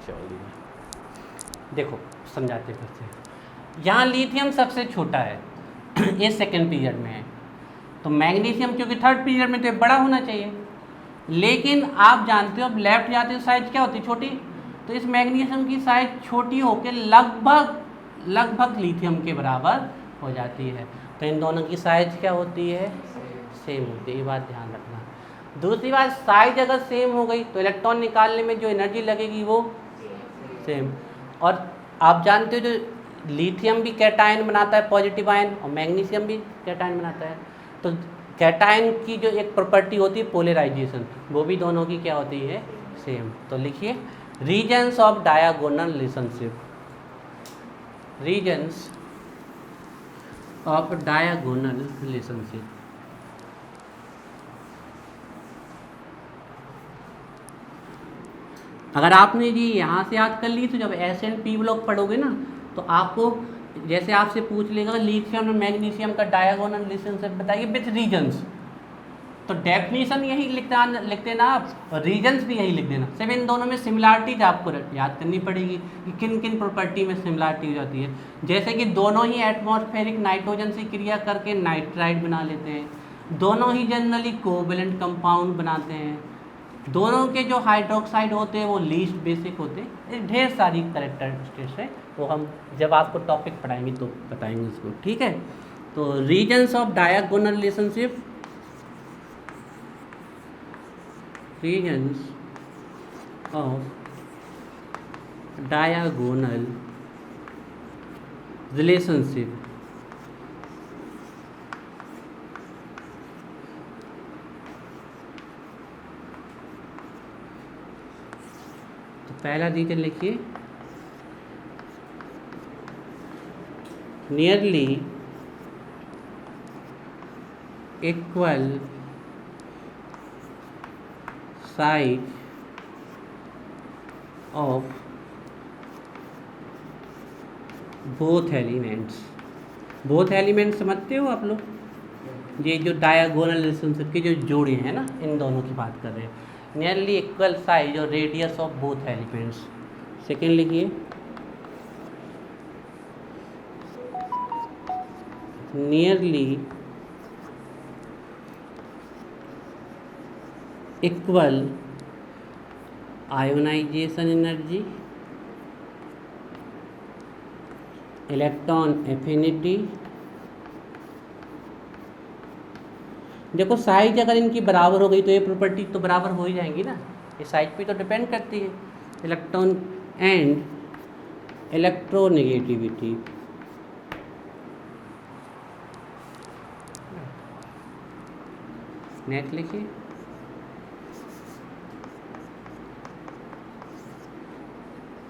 चलिए देखो समझाते फिर से। यहाँ लिथियम सबसे छोटा है ये सेकेंड पीरियड में है, तो मैग्नीशियम क्योंकि थर्ड पीरियड में तो बड़ा होना चाहिए, लेकिन आप जानते हो अब लेफ्ट जाते हो साइज क्या होती है, छोटी। तो इस मैग्नीशियम की साइज छोटी होकर लगभग लिथियम के बराबर हो जाती है। तो इन दोनों की साइज क्या होती है, सेम होती है, ये बात ध्यान रखना। दूसरी बात, साइज अगर सेम हो गई तो इलेक्ट्रॉन निकालने में जो एनर्जी लगेगी वो सेम। और आप जानते हो जो लिथियम भी कैटायन बनाता है पॉजिटिव आयन, और मैग्नीशियम भी कैटायन बनाता है। तो कैटायन की जो एक प्रॉपर्टी होती है पोलराइजेशन, वो भी दोनों की क्या होती है, सेम। तो लिखिए reasons of diagonal relationship, reasons of diagonal relationship. अगर आपने जी यहाँ से याद कर ली तो जब एस एंड पी ब्लॉक पढ़ोगे ना, तो आपको जैसे आपसे पूछ लेगा लिथियम और मैग्नीशियम का डायगोनल रिलेशनशिप बताइए विथ रीजन्स, तो डेफिनेशन यही लिख देना आप, और रीजन्स भी यही लिख देना। सिर्फ इन दोनों में सिमिलरिटीज आपको याद करनी पड़ेगी कि किन किन प्रॉपर्टी में सिमिलरिटी हो जाती है। जैसे कि दोनों ही एटमॉस्फेरिक नाइट्रोजन से क्रिया करके नाइट्राइड बना लेते हैं, दोनों ही जनरली कोवेलेंट कंपाउंड बनाते हैं, दोनों के जो हाइड्रोक्साइड होते हैं वो लीस्ट बेसिक होते हैं, ढेर सारी कैरेक्टरिस्टिक्स है, वो हम जब आपको टॉपिक पढ़ाएंगे तो बताएंगे उसको, ठीक है। तो reasons of diagonal relationship, reasons of diagonal relationship. तो पहला रीजन लिखिए nearly equal size of both elements. Both elements समझते हो आप लोग, ये जो डायगोनल रिलेशनशिप की जो जोड़े हैं ना, इन दोनों की बात कर रहे हैं। नियरली इक्वल साइज और radius of both elements. Second लिखिए nearly equal ionisation energy, electron affinity. देखो साइज अगर इनकी बराबर हो गई तो ये प्रॉपर्टी तो बराबर हो ही जाएंगी ना, ये साइज पे तो डिपेंड करती है। इलेक्ट्रॉन एंड इलेक्ट्रोनेगेटिविटी, नेक्स्ट लिखिए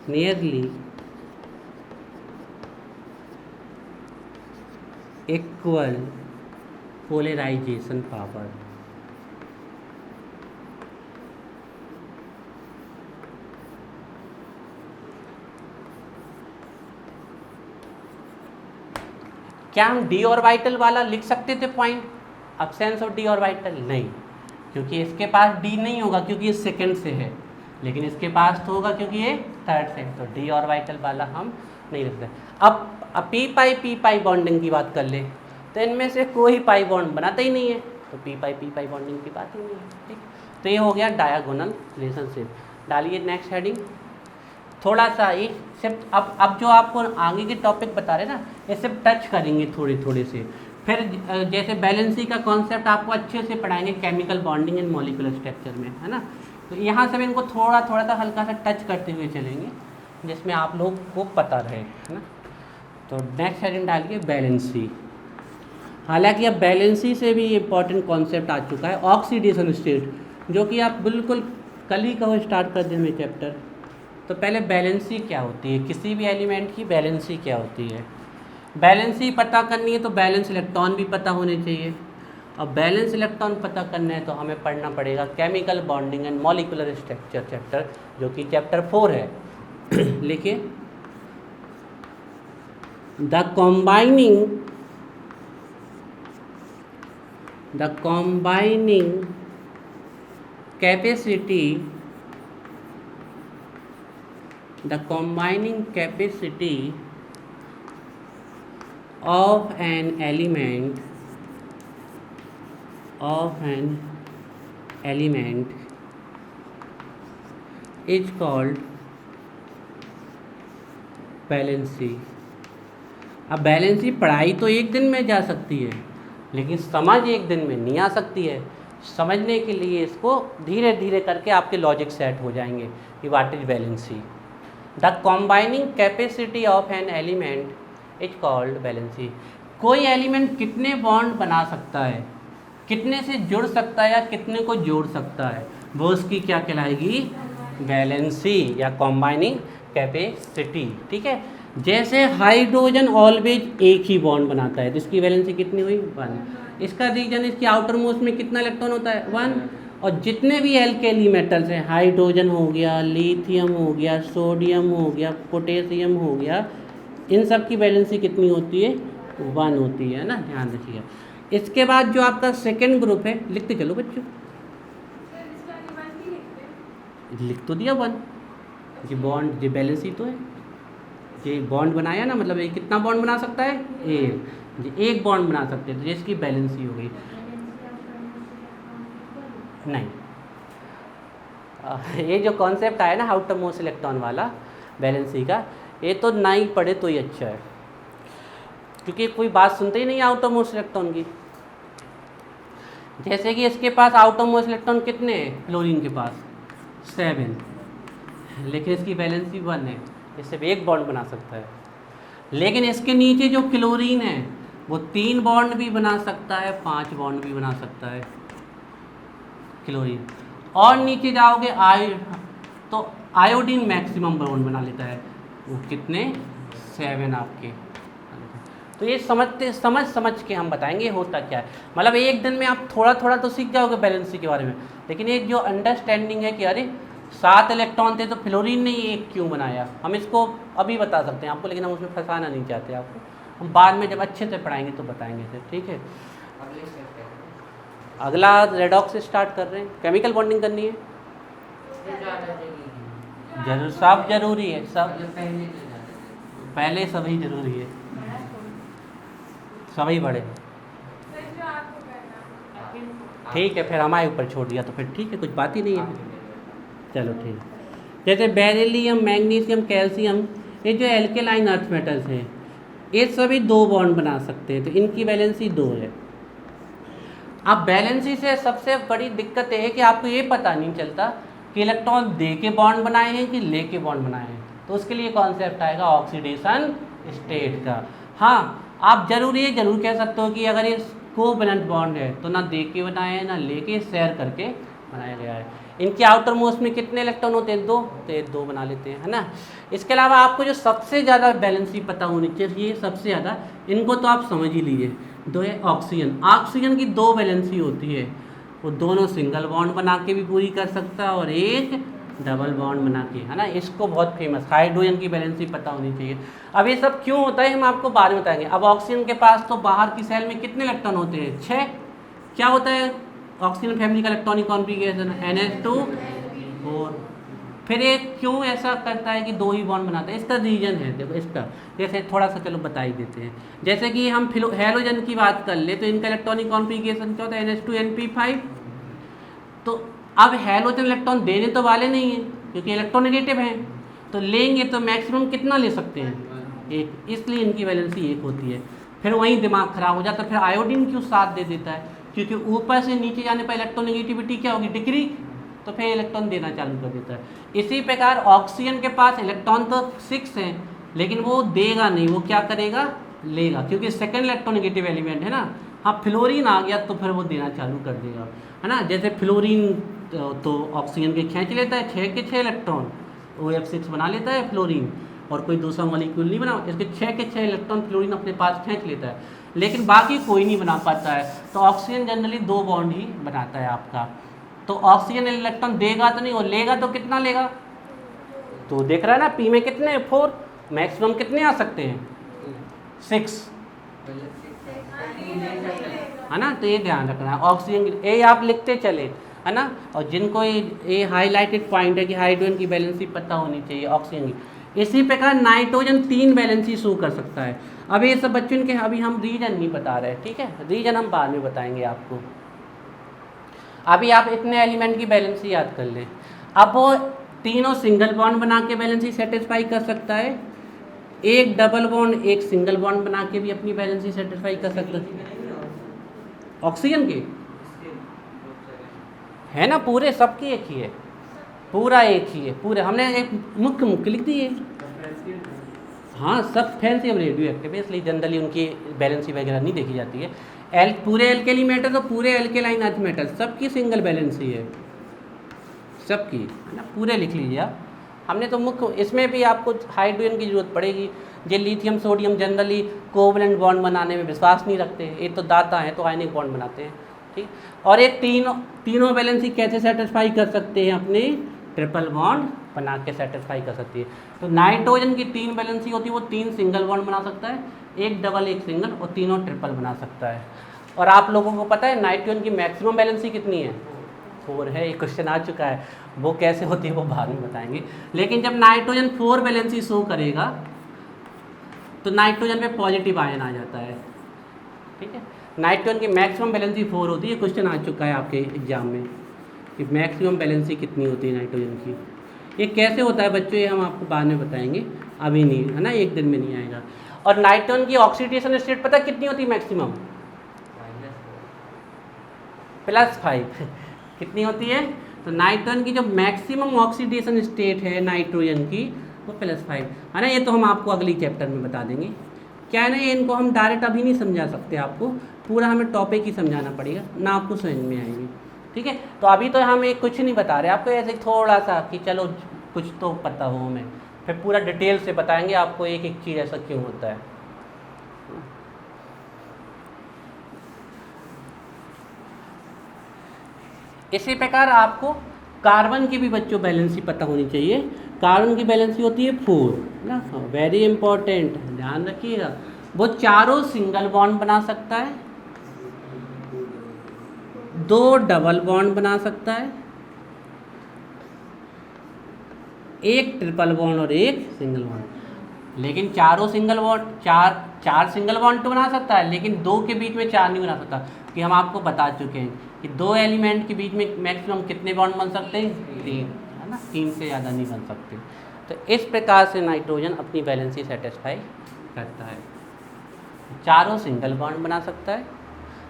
नियरली इक्वल पोलराइजेशन पावर। क्या हम डी ऑर्बिटल वाला लिख सकते थे point, absence of D orbital? नहीं, क्योंकि इसके पास डी नहीं होगा क्योंकि ये सेकंड से है, लेकिन इसके पास तो होगा क्योंकि ये थर्ड से है, तो डी ऑर्बिटल वाला हम नहीं लिखते। अब पी पाई बॉन्डिंग की बात कर ले तो इनमें से कोई पाई बॉन्ड बनाता ही नहीं है, तो पी पाई बॉन्डिंग की बात ही नहीं है, ठीक। तो ये हो गया डायगोनल रिलेशनशिप। डालिए नेक्स्ट हेडिंग। थोड़ा सा ये सिर्फ अब जो आपको आगे के टॉपिक बता रहे ना, ये सिर्फ टच करेंगे थोड़े से। फिर जैसे बैलेंसी का कॉन्सेप्ट आपको अच्छे से पढ़ाएंगे chemical bonding and molecular structure में, है ना। तो यहाँ से इनको थोड़ा सा हल्का सा टच करते हुए चलेंगे, जिसमें आप लोग को पता रहे, है ना। तो नेक्स्ट हेडिंग डालिए बैलेंसी। हालांकि अब बैलेंसी से भी इम्पॉर्टेंट कॉन्सेप्ट आ चुका है ऑक्सीडेशन स्टेट, जो कि आप बिल्कुल कल ही कहो स्टार्ट कर दें हमें चैप्टर। तो पहले बैलेंसी क्या होती है, किसी भी एलिमेंट की बैलेंसी क्या होती है। बैलेंसी पता करनी है तो बैलेंस इलेक्ट्रॉन भी पता होने चाहिए, और बैलेंस इलेक्ट्रॉन पता करना है तो हमें पढ़ना पड़ेगा chemical bonding and molecular structure chapter, जो कि चैप्टर 4 है। लिखिए the combining capacity the combining capacity of an element is called valency. अब वैलेंसी पढ़ाई तो एक दिन में जा सकती है, लेकिन समझ एक दिन में नहीं आ सकती है। समझने के लिए इसको धीरे धीरे करके आपके लॉजिक सेट हो जाएंगे कि what is valency. The combining capacity of an element is called valency. कोई एलिमेंट कितने बॉन्ड बना सकता है, कितने से जुड़ सकता है या कितने को जोड़ सकता है, वो उसकी क्या कहलाएगी, वैलेंसी या कॉम्बाइनिंग कैपेसिटी। ठीक है, जैसे हाइड्रोजन ऑलवेज एक ही बॉन्ड बनाता है तो इसकी वैलेंसी कितनी हुई, 1। इसका रीजन इसकी आउटर मोस्ट में कितना इलेक्ट्रॉन होता है, 1। और जितने भी एल्केली मेटल्स हैं, हाइड्रोजन हो गया, लिथियम हो गया, सोडियम हो गया, पोटेशियम हो गया, इन सब की वैलेंसी कितनी होती है, 1 होती है ना, ध्यान रखिएगा। इसके बाद जो आपका सेकेंड ग्रुप है, लिखते चलो बच्चों, लिख तो दिया 1। ये बॉन्ड, ये वैलेंसी तो है, ये बॉन्ड बनाया ना, मतलब ये कितना बॉन्ड बना सकता है, एक बॉन्ड बना सकते हैं, तो इसकी वैलेंसी हो गई। नहीं, ये जो कॉन्सेप्ट आया ना आउटर मोस्ट इलेक्ट्रॉन वाला वैलेंसी का, ये तो ना ही पढ़े तो ही अच्छा है, क्योंकि कोई बात सुनते ही नहीं आउटर मोस्ट इलेक्ट्रॉन की। जैसे कि इसके पास आउटर मोस्ट इलेक्ट्रॉन कितने हैं, क्लोरीन के पास 7, लेकिन इसकी वैलेंसी 1 है, इससे एक बॉन्ड बना सकता है। लेकिन इसके नीचे जो क्लोरीन है वो 3 बॉन्ड भी बना सकता है, 5 बॉन्ड भी बना सकता है क्लोरीन। और नीचे जाओगे तो आयोडीन मैक्सिमम बॉन्ड बना लेता है, वो कितने, 7 आपके। तो ये समझ के हम बताएंगे होता क्या है। मतलब एक दिन में आप थोड़ा थोड़ा तो सीख जाओगे वैलेंसी के बारे में, लेकिन एक जो अंडरस्टैंडिंग है कि अरे 7 इलेक्ट्रॉन थे तो फ्लोरीन ने एक क्यों बनाया, हम इसको अभी बता सकते हैं आपको, लेकिन हम उसमें फंसाना नहीं चाहते आपको, हम बाद में जब अच्छे से पढ़ाएंगे तो बताएंगे फिर। ठीक है, अगला रेडॉक्स से स्टार्ट कर रहे हैं, केमिकल बॉन्डिंग करनी है, जरूर सब जरूरी है, सब पहले सभी जरूरी है, सभी बड़े। ठीक है, फिर हमारे ऊपर छोड़ दिया तो फिर ठीक है, कुछ बात ही नहीं है, चलो ठीक है। जैसे बेरिलियम, मैग्नीशियम, कैल्शियम, ये जो एल्केलाइन अर्थ मेटल्स हैं, ये सभी 2 बॉन्ड बना सकते हैं, तो इनकी वैलेंसी 2 है। अब वैलेंसी से सबसे बड़ी दिक्कत ये है कि आपको ये पता नहीं चलता कि इलेक्ट्रॉन दे के बॉन्ड बनाए हैं कि ले के बॉन्ड बनाए हैं, तो उसके लिए कॉन्सेप्ट आएगा ऑक्सीडेशन स्टेट का। हाँ, आप जरूर ये जरूर कह सकते हो कि अगर ये कोवैलेंट बॉन्ड है तो ना दे के बनाया है ना ले के, शेयर करके बनाया गया है। इनके आउटर मोस्ट में कितने इलेक्ट्रॉन होते हैं, 2, तो ये 2 बना लेते हैं, है ना। इसके अलावा आपको जो सबसे ज़्यादा वैलेंसी पता होनी चाहिए, सबसे ज़्यादा, इनको तो आप समझ ही लीजिए, 2 है ऑक्सीजन। ऑक्सीजन की 2 वैलेंसी होती है, वो दोनों सिंगल बॉन्ड बना के भी पूरी कर सकता है और एक डबल बॉन्ड बना के, है ना। इसको बहुत फेमस, हाइड्रोजन की वैलेंसी पता होनी चाहिए। अब ये सब क्यों होता है हम आपको बाद में बताएंगे। अब ऑक्सीजन के पास तो बाहर की सेल में कितने इलेक्ट्रॉन होते हैं, 6। क्या होता है ऑक्सीजन फैमिली का इलेक्ट्रॉनिक कॉन्फ़िगरेशन, NH2 4। फिर ये क्यों ऐसा करता है कि 2 ही बॉन्ड बनाता है, इसका रीजन है, देखो इसका, जैसे थोड़ा सा चलो बता ही देते हैं। जैसे कि हम हैलोजन की बात कर ले तो इनका इलेक्ट्रॉनिक कॉन्फ़िगरेशन क्या होता है, NH2NP5। तो अब हैलोजन इलेक्ट्रॉन देने तो वाले नहीं हैं क्योंकि इलेक्ट्रोनेगेटिव हैं, तो लेंगे तो मैक्सिमम कितना ले सकते हैं, 1, इसलिए इनकी वैलेंसी 1 होती है। फिर वहीं दिमाग खराब हो जाता है, फिर आयोडीन क्यों साथ दे देता है, क्योंकि ऊपर से नीचे जाने पर इलेक्ट्रोनेगेटिविटी क्या होगी, डिक्री, तो फिर इलेक्ट्रॉन देना चालू कर देता है। इसी प्रकार ऑक्सीजन के पास इलेक्ट्रॉन तो 6 हैं, लेकिन वो देगा नहीं, वो क्या करेगा, लेगा, क्योंकि सेकेंड इलेक्ट्रोनेगेटिव एलिमेंट है ना। हाँ, फ्लोरीन आ गया तो फिर वो देना चालू कर देगा, है ना। जैसे फ्लोरीन तो ऑक्सीजन के खींच लेता है, 6 के 6 इलेक्ट्रॉन, OF6 बना लेता है फ्लोरीन, और कोई दूसरा मॉलिक्यूल नहीं बना, इसके 6 के 6 इलेक्ट्रॉन फ्लोरीन अपने पास खींच लेता है, लेकिन बाकी कोई नहीं बना पाता है। तो ऑक्सीजन जनरली 2 बॉन्ड ही बनाता है आपका। तो ऑक्सीजन इलेक्ट्रॉन देगा तो नहीं, और लेगा तो कितना लेगा, तो देख रहा है ना, पी में कितने, 4, मैक्सिमम कितने आ सकते हैं, 6, है ना। तो ये ध्यान रखना है, ऑक्सीजन ये आप लिखते चले, है ना। और जिनको ये हाईलाइटेड पॉइंट है कि हाइड्रोजन की वैलेंसी पता होनी चाहिए ऑक्सीजन की। इसी प्रकार नाइट्रोजन 3 वैलेंसी शो कर सकता है। अब ये सब बच्चों के अभी हम रीजन नहीं बता रहे, ठीक है, रीजन हम बाद में बताएंगे आपको। अभी आप इतने एलिमेंट की वैलेंसी याद कर लें। अब वो तीनों सिंगल बॉन्ड बना के वैलेंसी सेटिस्फाई कर सकता है, एक डबल बॉन्ड एक सिंगल बॉन्ड बना के भी अपनी वैलेंसी सेटिस्फाई कर सकता है। ऑक्सीजन के है ना, पूरे सबकी एक ही है, पूरा एक ही है, पूरे हमने एक मुख्य मुख्य लिख दिए। हाँ, सब फैंसी अब रेडियो एक्टिव है, इसलिए जनरली उनकी बैलेंसी वगैरह नहीं देखी जाती है। पूरे एल्केली मेटल तो पूरे एल्केलाइन अर्थ मेटल सबकी सिंगल बैलेंसी है, सबकी, है ना, पूरे लिख लीजिए आप। हमने तो मुख्य, इसमें भी आपको हाइड्रोजन की जरूरत पड़ेगी। जो lithium sodium generally covalent bond बनाने में विश्वास नहीं रखते, ये तो दाता है तो आयनिक बॉन्ड बनाते हैं, ठीक। और ये तीनों बैलेंसी कैसे सेटिस्फाई कर सकते हैं, अपने ट्रिपल बॉन्ड बना के सेटिस्फाई कर सकती है। तो नाइट्रोजन की 3 बैलेंसी होती है, वो 3 सिंगल बॉन्ड बना सकता है, एक डबल एक सिंगल, और तीनों ट्रिपल बना सकता है। और आप लोगों को पता है नाइट्रोजन की मैक्सिमम बैलेंसी कितनी है, 4 है। ये क्वेश्चन आ चुका है, वो कैसे होती है वो बाद में बताएंगे। लेकिन जब नाइट्रोजन 4 बैलेंसी शो करेगा तो नाइट्रोजन पे पॉजिटिव आयन आ जाता है, ठीक है। नाइट्रोजन की मैक्सिमम बैलेंसी 4 होती है, क्वेश्चन आ चुका है आपके एग्जाम में कि मैक्सिमम बैलेंसी कितनी होती है नाइट्रोजन की। ये कैसे होता है बच्चों, ये हम आपको बाद में बताएंगे, अभी नहीं, है ना, एक दिन में नहीं आएगा। और नाइट्रोजन की ऑक्सीडेशन स्टेट पता कितनी होती है मैक्सिमम, +5 कितनी होती है। तो नाइट्रोजन की जो मैक्सिमम ऑक्सीडेशन स्टेट है नाइट्रोजन की, वो +5, है ना। ये तो हम आपको अगली चैप्टर में बता देंगे। क्या है ना, ये इनको हम डायरेक्ट अभी नहीं समझा सकते आपको, पूरा हमें टॉपिक ही समझाना पड़ेगा, ना आपको समझ में आएगी, ठीक है। तो अभी तो हम एक कुछ नहीं बता रहे आपको, ऐसे थोड़ा सा कि चलो कुछ तो पता हो हमें, फिर पूरा डिटेल से बताएंगे आपको एक एक चीज़ ऐसा क्यों होता है। इसी प्रकार आपको कार्बन की भी बच्चों बैलेंसी पता होनी चाहिए। कार्बन की बैलेंसी होती है 4 ना, वेरी इंपॉर्टेंट, ध्यान रखिएगा। वो चारों सिंगल बॉन्ड बना सकता है, 2 डबल बॉन्ड बना सकता है, एक ट्रिपल बॉन्ड और एक सिंगल बॉन्ड। लेकिन चारों सिंगल बॉन्ड, चार सिंगल बॉन्ड तो बना सकता है, लेकिन 2 के बीच में 4 नहीं बना सकता, कि हम आपको बता चुके हैं कि 2 एलिमेंट के बीच में मैक्सिमम कितने बॉन्ड बन सकते हैं, 3, है ना, 3 से ज़्यादा नहीं बन सकते। तो इस प्रकार से नाइट्रोजन अपनी बैलेंसी सेटिस्फाई करता है, चारों सिंगल बॉन्ड बना सकता है।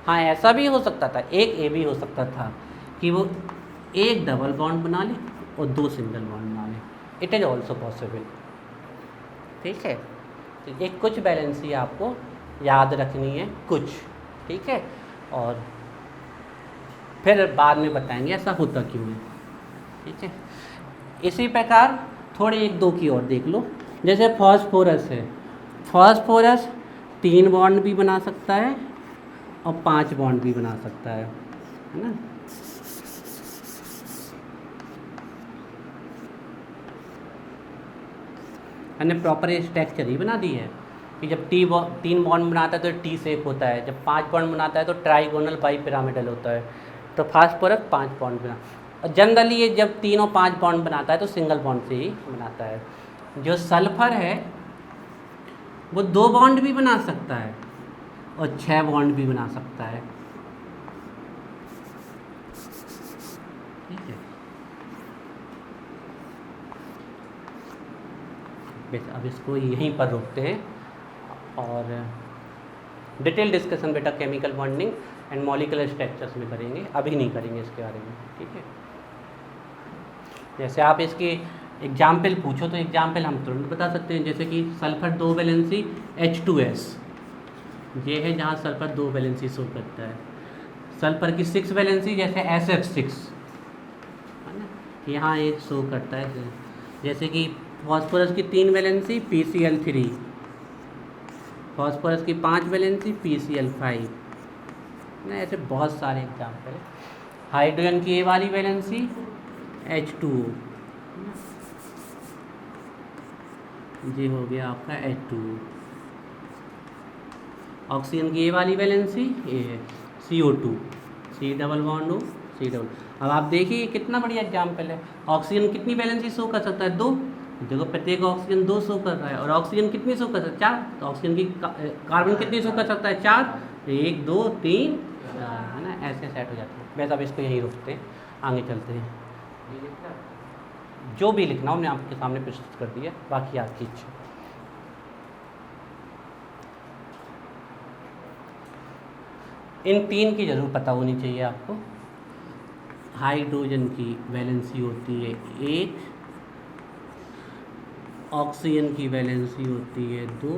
हाँ, ऐसा भी हो सकता था, एक ये भी हो सकता था कि वो एक डबल बॉन्ड बना ले और 2 सिंगल बॉन्ड बना ले, इट इज़ ऑल्सो पॉसिबल, ठीक है। तो एक कुछ बैलेंसी आपको याद रखनी है, कुछ, ठीक है, और फिर बाद में बताएंगे ऐसा होता क्यों है, ठीक है। इसी प्रकार थोड़े 1-2 की और देख लो, जैसे फॉस्फोरस है, फॉस्फोरस 3 बॉन्ड भी बना सकता है और 5 बॉन्ड भी बना सकता है ना। हमने प्रॉपर स्ट्रक्चर ही बना दी है कि जब 3 बॉन्ड बनाता है तो टी शेप होता है, जब 5 बॉन्ड बनाता है तो ट्राइगोनल बाई पिरामिडल होता है। तो फास्फोरस 5 बॉन्ड बना, और जनरली ये जब तीनों 5 बॉन्ड बनाता है तो सिंगल बॉन्ड से ही बनाता है। जो सल्फर है वो 2 बॉन्ड भी बना सकता है और 6 बॉन्ड भी बना सकता है, ठीक है। बस अब इसको यहीं पर रोकते हैं और डिटेल डिस्कशन बेटा chemical bonding and molecular structures में करेंगे, अभी नहीं करेंगे इसके बारे में, ठीक है। जैसे आप इसकी एग्जाम्पल पूछो तो एग्जाम्पल हम तुरंत बता सकते हैं, जैसे कि सल्फर 2 वैलेंसी H2S, ये है जहाँ सल्फर 2 वैलेंसी शो करता है। सल्फर की 6 वैलेंसी जैसे SF6, है ना, यहाँ ये शो करता है। जैसे कि फॉस्फोरस की 3 वैलेंसी PCl3, फॉस्फोरस की 5 वैलेंसी PCl5 ना, ऐसे बहुत सारे एग्जाम्पल है। हाइड्रोजन की ये वाली वैलेंसी H2O, ये हो गया आपका H2O। ऑक्सीजन की ये वाली वैलेंसी ये है CO2, C double bond O C double. अब आप देखिए कितना बढ़िया एग्जाम्पल है। ऑक्सीजन कितनी वैलेंसी शो कर सकता है? 2। देखो प्रत्येक ऑक्सीजन 2 शो कर रहा है, और ऑक्सीजन कितनी शो कर सकता है? 4। तो ऑक्सीजन की कार्बन कितनी शो कर सकता है? 4। 1 2 3 4, है ना, ऐसे सेट हो जाते हैं। वैसे अब इसको यहीं रोकते हैं, आगे चलते हैं। जो भी लिखना हो मैंने आपके सामने प्रस्तुत कर दिया, बाकी आपकी इच्छा। इन 3 की जरूर पता होनी चाहिए आपको। हाइड्रोजन की वैलेंसी होती है 1, ऑक्सीजन की वैलेंसी होती है 2,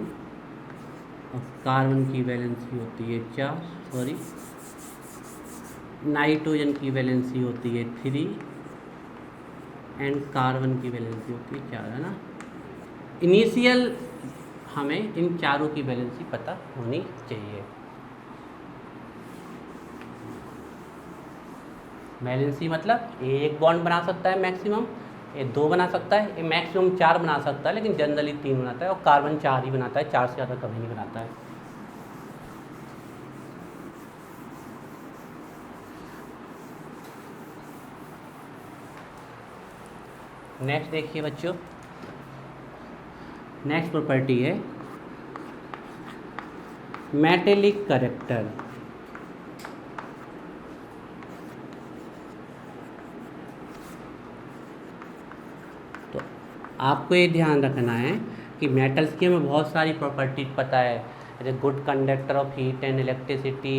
और कार्बन की वैलेंसी होती है 4, सॉरी, नाइट्रोजन की वैलेंसी होती है 3, एंड कार्बन की वैलेंसी होती है 4, है ना। इनिशियल हमें इन चारों की वैलेंसी पता होनी चाहिए। वैलेंसी मतलब ये 1 बॉन्ड बना सकता है मैक्सिमम, ये 2 बना सकता है, ये मैक्सिमम 4 बना सकता है, लेकिन जनरली 3 बनाता है, और कार्बन 4 ही बनाता है, 4 से ज़्यादा कभी नहीं बनाता है। नेक्स्ट देखिए बच्चों, नेक्स्ट प्रॉपर्टी है मेटेलिक कैरेक्टर। तो आपको ये ध्यान रखना है कि मेटल्स की हमें बहुत सारी प्रॉपर्टीज पता है, जैसे good conductor of heat and electricity,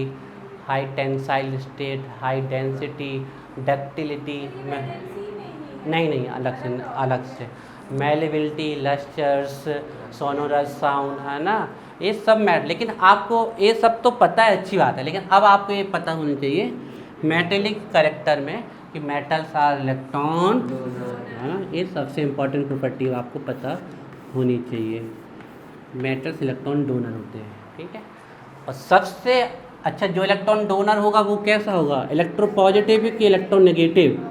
high tensile state, high density, ductility, नहीं अलग से मेलेबिलिटी, लस्टर्स, सोनोरस साउंड, है ना, ये सब मैट। लेकिन आपको ये सब तो पता है, अच्छी बात है, लेकिन अब आपको ये पता होनी चाहिए मेटेलिक कैरेक्टर में कि मेटल्स आर इलेक्ट्रॉन, हाँ, ये सबसे इम्पोर्टेंट प्रॉपर्टी आपको पता होनी चाहिए। मेटल्स इलेक्ट्रॉन डोनर होते हैं, ठीक है। और सबसे अच्छा जो इलेक्ट्रॉन डोनर होगा वो कैसा होगा? इलेक्ट्रोपॉजिटिव कि इलेक्ट्रोनेगेटिव?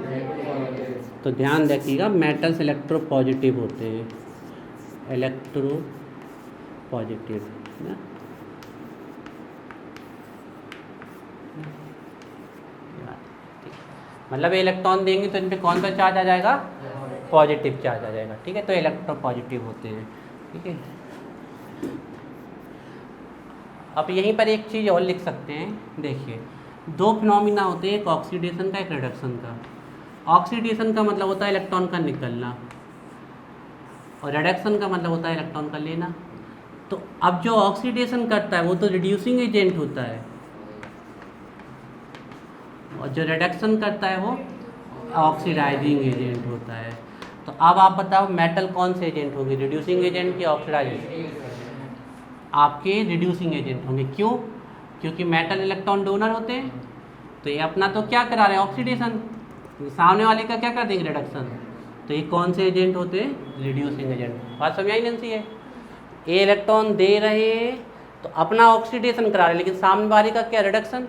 तो ध्यान रखिएगा, मेटल्स इलेक्ट्रोपॉजिटिव होते हैं, इलेक्ट्रोपॉजिटिव ना। मतलब ये इलेक्ट्रॉन देंगे तो इन पे कौन सा चार्ज आ जाएगा? पॉजिटिव चार्ज आ जाएगा, ठीक है। तो इलेक्ट्रोपॉजिटिव होते हैं, ठीक है। अब यहीं पर एक चीज़ और लिख सकते हैं, देखिए 2 फिनोमिना होते हैं, एक ऑक्सीडेशन का, एक रिडक्शन का। ऑक्सीडेशन का मतलब होता है इलेक्ट्रॉन का निकलना, और रिडक्शन का मतलब होता है इलेक्ट्रॉन का लेना। तो अब जो ऑक्सीडेशन करता है वो तो रिड्यूसिंग एजेंट होता है, और जो रिडक्शन करता है वो ऑक्सीडाइजिंग एजेंट होता है। तो अब आप बताओ मेटल कौन से एजेंट होंगे, रिड्यूसिंग एजेंट या ऑक्सीडाइजिंग? आपके रिड्यूसिंग एजेंट होंगे। क्यों? क्योंकि मेटल इलेक्ट्रॉन डोनर होते हैं, तो ये अपना तो क्या करा रहे हैं? ऑक्सीडेशन। सामने वाले का क्या कर देंगे? रिडक्शन। तो ये कौन से एजेंट होते हैं? Reducing agent. बात समझ आई नहीं है? ये इलेक्ट्रॉन दे रहे हैं तो अपना ऑक्सीडेशन करा रहे हैं, लेकिन सामने वाले का क्या? रिडक्शन।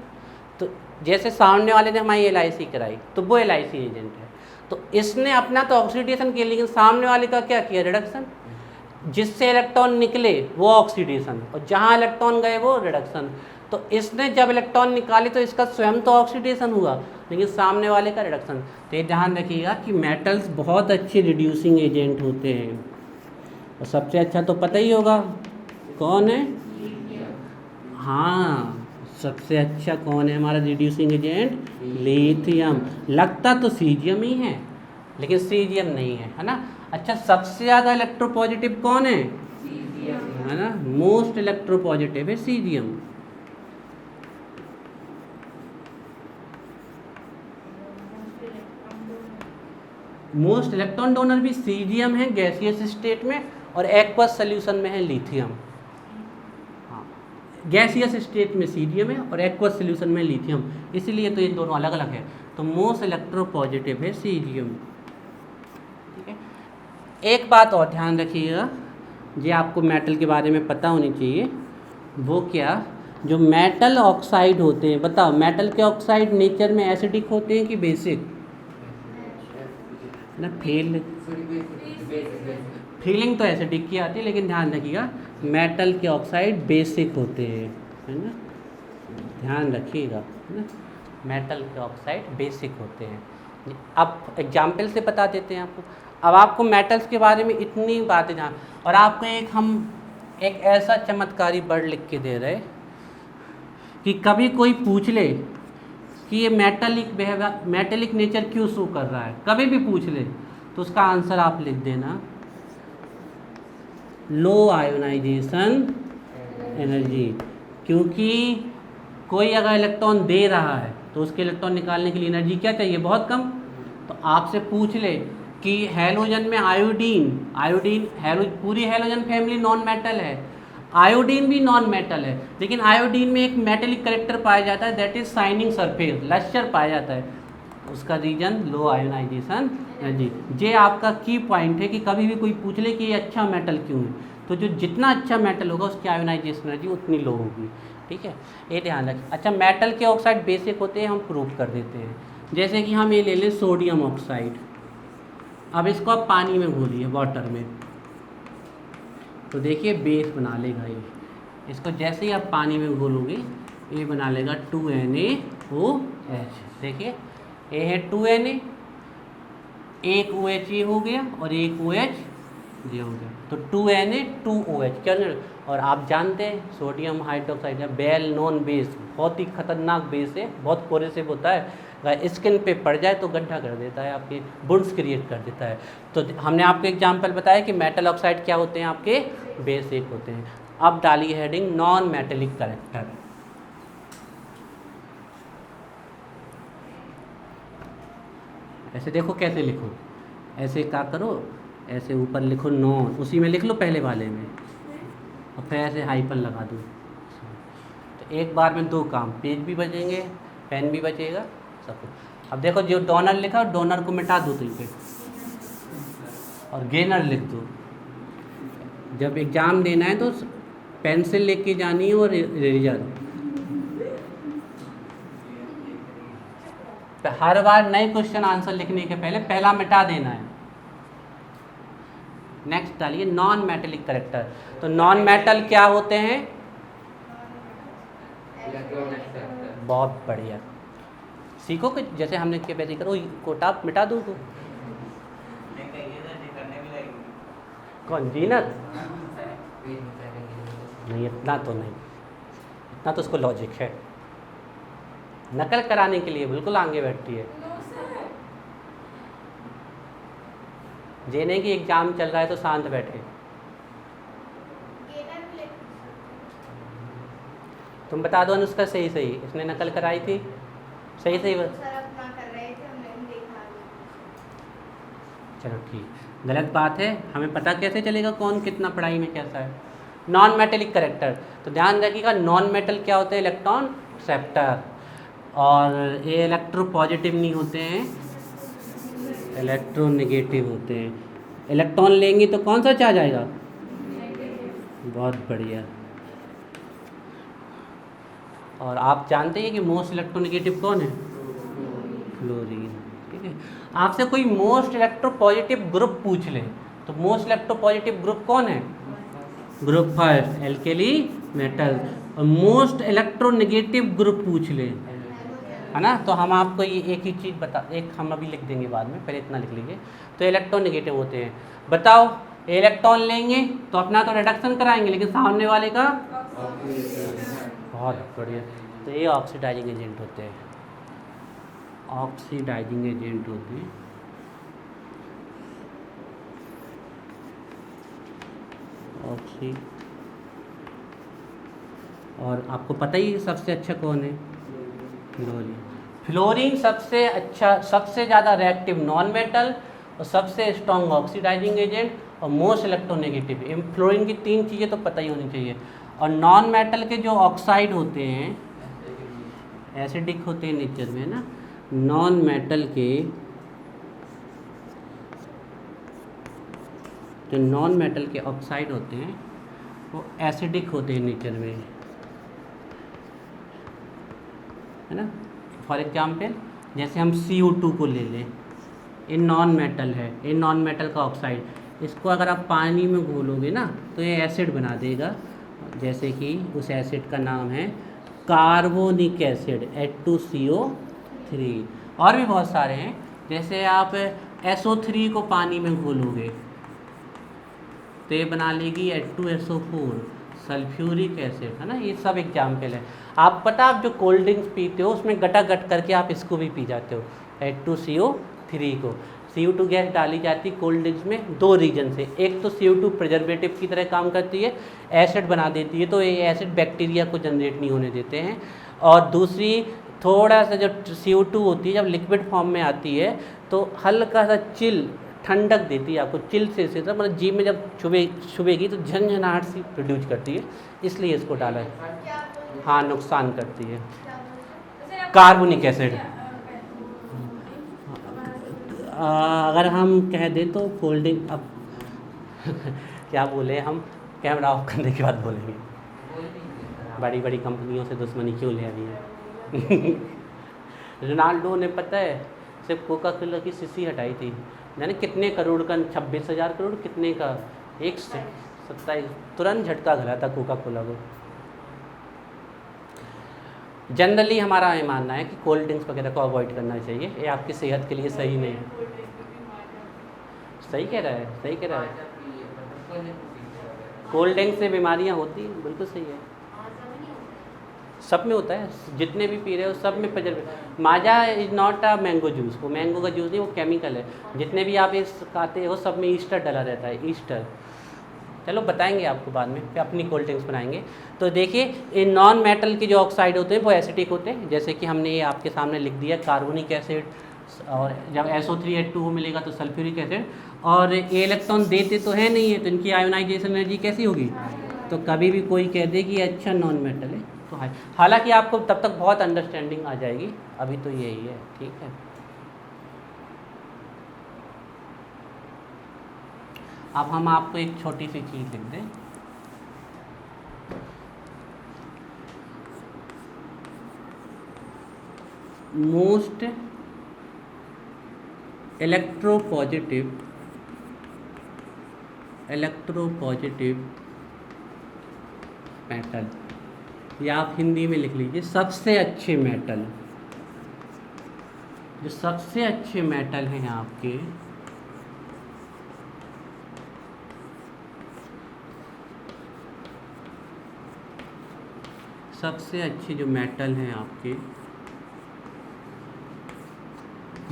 तो जैसे सामने वाले ने हमारी LIC कराई तो वो LIC एजेंट है, तो इसने अपना तो ऑक्सीडेशन किया, लेकिन सामने वाले का क्या किया? रिडक्शन। जिससे इलेक्ट्रॉन निकले वो ऑक्सीडेशन, और जहाँ इलेक्ट्रॉन गए वो रिडक्शन। तो इसने जब इलेक्ट्रॉन निकाले तो इसका स्वयं तो ऑक्सीडेशन हुआ, लेकिन सामने वाले का रिडक्शन। तो ये ध्यान रखिएगा कि मेटल्स बहुत अच्छे रिड्यूसिंग एजेंट होते हैं, और सबसे अच्छा तो पता ही होगा कौन है? हाँ, सबसे अच्छा कौन है हमारा रिड्यूसिंग एजेंट? लिथियम। लगता तो सीजियम ही है, लेकिन सीजियम नहीं है ना। अच्छा, सबसे ज़्यादा इलेक्ट्रोपॉजिटिव कौन है? है ना, मोस्ट इलेक्ट्रोपॉजिटिव है सीजियम। मोस्ट इलेक्ट्रॉन डोनर भी सीजियम है गैसियस स्टेट में, और एक्वस सोल्यूशन में है लिथियम। हाँ, गैसियस स्टेट में सीजियम है और एक्वस सोल्यूशन में लिथियम, इसीलिए तो ये दोनों अलग अलग है। तो मोस्ट इलेक्ट्रोपॉजिटिव है सीजियम, ठीक है। एक बात और ध्यान रखिएगा, ये आपको मेटल के बारे में पता होनी चाहिए। वो क्या? जो मेटल ऑक्साइड होते हैं, बताओ मेटल के ऑक्साइड नेचर में एसिडिक होते हैं कि बेसिक? ना, फीलिंग तो एसिडिक की आती है, लेकिन ध्यान रखिएगा मेटल के ऑक्साइड बेसिक होते हैं, है ना, ध्यान रखिएगा, है ना। मेटल के ऑक्साइड बेसिक होते हैं। अब एग्जाम्पल से बता देते हैं आपको। अब आपको मेटल्स के बारे में इतनी बातें जान, और आपको एक ऐसा चमत्कारी वर्ड लिख के दे रहे कि कभी कोई पूछ ले कि ये मेटेलिक नेचर क्यों शो कर रहा है, कभी भी पूछ ले तो उसका आंसर आप लिख देना लो आयोनाइजेशन एनर्जी। क्योंकि कोई अगर इलेक्ट्रॉन दे रहा है तो उसके इलेक्ट्रॉन निकालने के लिए एनर्जी क्या चाहिए, बहुत कम। तो आपसे पूछ ले कि हैलोजन में आयोडीन पूरी हैलोजन फैमिली नॉन मेटल है, आयोडीन भी नॉन मेटल है, लेकिन आयोडीन में एक मेटेलिक करेक्टर पाया जाता है, that is shining surface, lustre पाया जाता है। उसका रीजन लो आयोनाइजेशन एनर्जी। ये आपका की पॉइंट है कि कभी भी कोई पूछ ले कि ये अच्छा मेटल क्यों है, तो जो जितना अच्छा मेटल होगा उसकी आयोनाइजेशन एनर्जी उतनी लो होगी। ठीक है, ये ध्यान रखें। अच्छा, मेटल के ऑक्साइड बेसिक होते हैं, हम प्रूव कर देते हैं। जैसे कि हम ये ले लें सोडियम ऑक्साइड। अब इसको आप पानी में घोलिए, वाटर में, तो देखिए बेस बना लेगा ये। इसको जैसे ही आप पानी में घोलोगे ये बना लेगा 2NaOH। देखिए ये है 2Na, एक OH ये हो गया और एक OH ये हो गया, तो 2Na 2OH। क्या, और आप जानते हैं सोडियम हाइड्रोक्साइड है वेल नॉन बेस, बहुत ही खतरनाक बेस है, बहुत कोरेसिव होता है, अगर स्किन पे पड़ जाए तो गड्ढा कर देता है, आपके बुंड्स क्रिएट कर देता है। तो हमने आपको एग्जांपल बताया कि मेटल ऑक्साइड क्या होते हैं, आपके बेसिक होते हैं। अब डालिए हेडिंग नॉन मेटेलिक करेक्टर। ऐसे देखो कैसे लिखो, ऐसे क्या करो, ऐसे ऊपर लिखो नॉन, उसी में लिख लो पहले वाले में, और फिर ऐसे हाइपन लगा दो। तो एक बार में दो काम, पेज भी बचेंगे, पेन भी बचेगा, सब कुछ। अब देखो जो डोनर लिखा, डोनर को मिटा दो कहीं पे, और गेनर लिख दो। जब एग्ज़ाम देना है तो पेंसिल लेके जानी है और इरेजर। हर बार नए क्वेश्चन आंसर लिखने के पहले पहला मिटा देना है। नेक्स्ट डालिए नॉन मेटेलिक करेक्टर। तो नॉन मेटल क्या होते हैं, बहुत बढ़िया, सीखो कि जैसे हमने किया वैसे करो, कोटा मिटा दो तो। कौन, जीनत? नहीं, इतना तो नहीं, इतना तो उसको लॉजिक है, नकल कराने के लिए बिल्कुल आगे बैठती है। ये नहीं कि एग्जाम चल रहा है तो शांत बैठे। तुम बता दो अनुष्का, सही सही इसने नकल कराई थी, सही सही बस। चलो ठीक, गलत बात है, हमें पता कैसे चलेगा कौन कितना पढ़ाई में कैसा है। नॉन मेटेलिक करेक्टर, तो ध्यान रखिएगा नॉन मेटल क्या होते हैं, इलेक्ट्रॉन एक्सेप्टर, और ये इलेक्ट्रो पॉजिटिव नहीं होते हैं, इलेक्ट्रोनेगेटिव होते हैं। इलेक्ट्रॉन लेंगे तो कौन सा चार्ज आएगा, बहुत बढ़िया। और आप जानते हैं कि मोस्ट इलेक्ट्रोनेगेटिव कौन है, फ्लोरीन। ठीक है, आपसे कोई मोस्ट इलेक्ट्रोपॉजिटिव ग्रुप पूछ ले तो मोस्ट इलेक्ट्रोपॉजिटिव ग्रुप कौन है, ग्रुप 5 एल्केली मेटल। और मोस्ट इलेक्ट्रोनेगेटिव ग्रुप पूछ ले, है ना, तो हम आपको ये एक ही चीज़ एक हम अभी लिख देंगे बाद में, पहले इतना लिख लीजिए। तो इलेक्ट्रोनेगेटिव होते हैं, बताओ इलेक्ट्रॉन लेंगे तो अपना तो रिडक्शन कराएंगे, लेकिन सामने वाले का, बहुत बढ़िया। तो ये ऑक्सीडाइजिंग एजेंट होते हैं, ऑक्सीडाइजिंग एजेंट होते हैं। ऑक्सी, और आपको पता ही सबसे अच्छा कौन है, फ्लोरीन। फ्लोरीन सबसे अच्छा, सबसे ज़्यादा रिएक्टिव नॉन मेटल, और सबसे स्ट्रॉन्ग ऑक्सीडाइजिंग एजेंट, और मोस्ट इलेक्ट्रोनेगेटिव। इन फ्लोरीन की तीन चीज़ें तो पता ही होनी चाहिए। और नॉन मेटल के जो ऑक्साइड होते हैं एसिडिक होते हैं नेचर में ना, नॉन मेटल के जो नॉन मेटल के ऑक्साइड होते हैं वो एसिडिक होते हैं नेचर में, है ना। फॉर एग्जाम्पल जैसे हम CO2 को ले लें, ये नॉन मेटल है, ये नॉन मेटल का ऑक्साइड, इसको अगर आप पानी में घोलोगे ना तो ये एसिड बना देगा। जैसे कि उस एसिड का नाम है कार्बोनिक एसिड, H2CO 3। और भी बहुत सारे हैं, जैसे आप SO3 को पानी में घोलोगे तो ये बना लेगी H2SO4, सल्फ्यूरिक एसिड, है ना। ये सब एग्जाम्पल है। आप पता, आप जो कोल्ड ड्रिंक्स पीते हो उसमें गटा गट करके आप इसको भी पी जाते हो, H2CO3 को। CO2 गैस डाली जाती है कोल्ड ड्रिंक्स में 2 रीजन से। एक तो CO2 प्रिजर्वेटिव की तरह काम करती है, एसिड बना देती है, तो ये एसिड बैक्टीरिया को जनरेट नहीं होने देते हैं। और दूसरी, थोड़ा सा जब CO2 होती है, जब लिक्विड फॉर्म में आती है तो हल्का सा चिल, ठंडक देती है आपको। चिल से मतलब जीभ में जब छुबेगी तो झनझनाहट सी प्रोड्यूस करती है, इसलिए इसको डाला है। हाँ, नुकसान करती है। कार्बोनिक एसिड, अगर हम कह दें तो फोल्डिंग, अब क्या बोले हम, कैमरा ऑफ करने के बाद बोलेंगे। बड़ी बड़ी कंपनियों से दुश्मनी क्यों ले रही है। रोनाल्डो ने पता है सिर्फ कोका कोला की शीशी हटाई थी, यानी कितने करोड़ का, 26,000 करोड़ कितने का, 127, तुरंत झटका घला था कोका कोला को। जनरली हमारा ये मानना है कि कोल्ड ड्रिंक्स वगैरह को अवॉइड करना चाहिए, ये आपकी सेहत के लिए सही नहीं है। सही कह रहा है, सही कह रहा है। कोल्ड ड्रिंक से बीमारियां होती हैं, बिल्कुल सही है। सब में होता है, जितने भी पी रहे हो सब में preservative. Maaza is not a mango juice, वो मैंगो का जूस नहीं, वो केमिकल है। जितने भी आप इस खाते हो सब में ईस्टर डला रहता है, ईस्टर। चलो बताएंगे आपको बाद में, फिर अपनी कोल्ड ड्रिंक्स बनाएंगे। तो देखिए, इन नॉन मेटल के जो ऑक्साइड होते हैं वो एसिडिक होते हैं, जैसे कि हमने ये आपके सामने लिख दिया, कार्बोनिक एसिड, और जब SO3H2O मिलेगा तो सल्फ्यूरिक एसिड। और ये इलेक्ट्रॉन देते तो है नहीं है, तो इनकी आयोनाइजेशन एनर्जी कैसी होगी। तो कभी भी कोई कह दे कि अच्छा नॉन मेटल है तो हालांकि आपको तब तक बहुत अंडरस्टैंडिंग आ जाएगी, अभी तो यही है, ठीक है। अब हम आपको एक छोटी सी चीज़ लिख दें, मोस्ट इलेक्ट्रोपॉजिटिव मेटल, या आप हिंदी में लिख लीजिए सबसे अच्छे मेटल। जो सबसे अच्छे मेटल हैं आपके, सबसे अच्छे जो मेटल हैं आपके,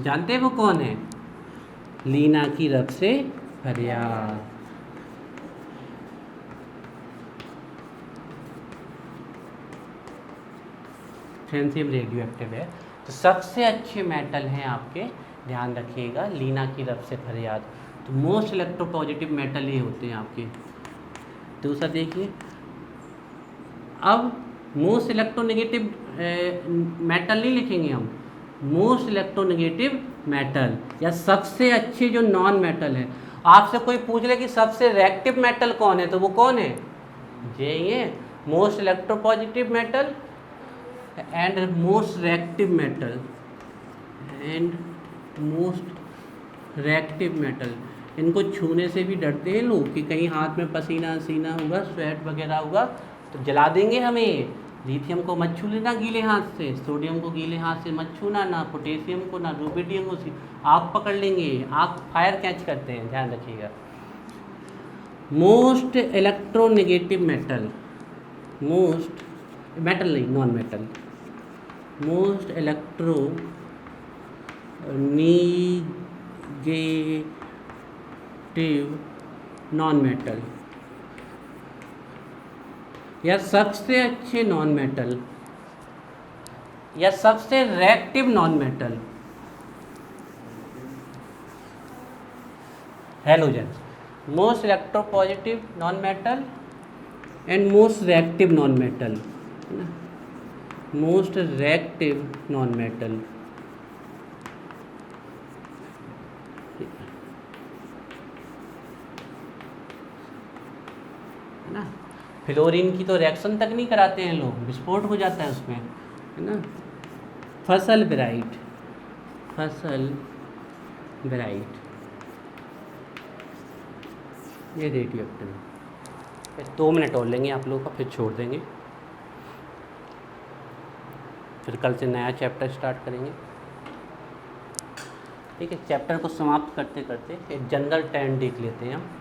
जानते हैं वो कौन है। लीना की रब से फरियाद। फ्रेंसियम रेडियो एक्टिव है। तो सबसे अच्छे मेटल हैं आपके, ध्यान रखिएगा, लीना की रब से फरियाद। तो मोस्ट इलेक्ट्रोपॉजिटिव मेटल ये होते हैं आपके। दूसरा देखिए, अब मोस्ट इलेक्ट्रोनेगेटिव मेटल नहीं लिखेंगे हम, मोस्ट इलेक्ट्रोनेगेटिव मेटल, या सबसे अच्छे जो नॉन मेटल है। आपसे कोई पूछ ले कि सबसे रिएक्टिव मेटल कौन है, तो वो कौन है, ये most electropositive metal and most reactive metal, metal. इनको छूने से भी डरते हैं लोग कि कहीं हाथ में पसीना सीना होगा, स्वेट वगैरह होगा तो जला देंगे हमें। लिथियम को मत छू लेना गीले हाथ से, सोडियम को गीले हाथ से मत छूना, ना पोटेशियम को, ना रूबिडियम को, आग पकड़ लेंगे, आग फायर कैच करते हैं, ध्यान रखिएगा। Most electronegative metal, most metal नहीं, non metal, most electronegative non metal, या सबसे अच्छे नॉन मेटल, या सबसे reactive non metal, halogen. Most electropositive non metal and most reactive non metal, most reactive non metal. है ना, फ्लोरीन की तो रिएक्शन तक नहीं कराते हैं लोग, विस्फोट हो जाता है उसमें, है ना। फसल ब्राइट, ये रेडियो एक्टिव। 2 मिनट और लेंगे आप लोगों का, फिर छोड़ देंगे, फिर कल से नया चैप्टर स्टार्ट करेंगे। ठीक है, चैप्टर को समाप्त करते करते एक जनरल ट्रेंड देख लेते हैं हम।